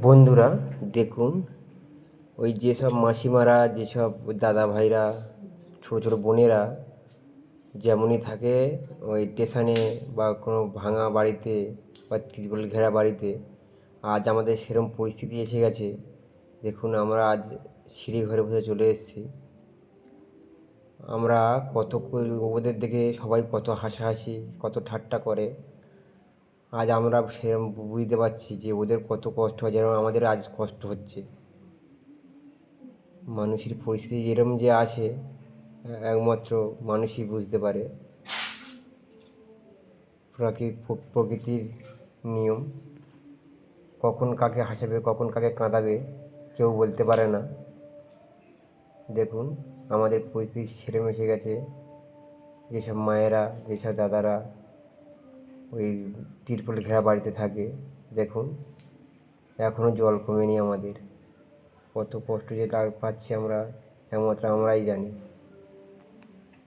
বন্ধুরা দেখুন, ওই যেসব মাসিমারা, যেসব দাদা ভাইরা, ছোটো ছোটো বোনেরা যেমনই থাকে ওই স্টেশনে বা কোনো ভাঙা বাড়িতে বা ত্রিপল ঘেরা বাড়িতে, আজ আমাদের সেরকম পরিস্থিতি এসে গেছে। দেখুন, আমরা আজ সিঁড়ি ঘরে বসে চলে এসেছি। আমরা ওদের দেখে সবাই কত হাসাহাসি, কত ঠাট্টা করে। আজ আমরা সেরকম বুঝতে পারছি যে ওদের কত কষ্ট হয়, যেরকম আমাদের আজ কষ্ট হচ্ছে। মানুষের পরিস্থিতি যেরকম যে আছে, একমাত্র মানুষই বুঝতে পারে। প্রকৃতির নিয়ম, কখন কাকে হাসাবে, কখন কাকে কাঁদাবে, কেউ বলতে পারে না। দেখুন, আমাদের পরিস্থিতি সেরকম এসে গেছে। যেসব মায়েরা, যেসব দাদারা ওই তিরপল ঘেরা বাড়িতে থাকে, দেখুন এখনও জল কমেনি আমাদের। কত কষ্ট যে পাচ্ছি আমরা, একমাত্র আমরাই জানি।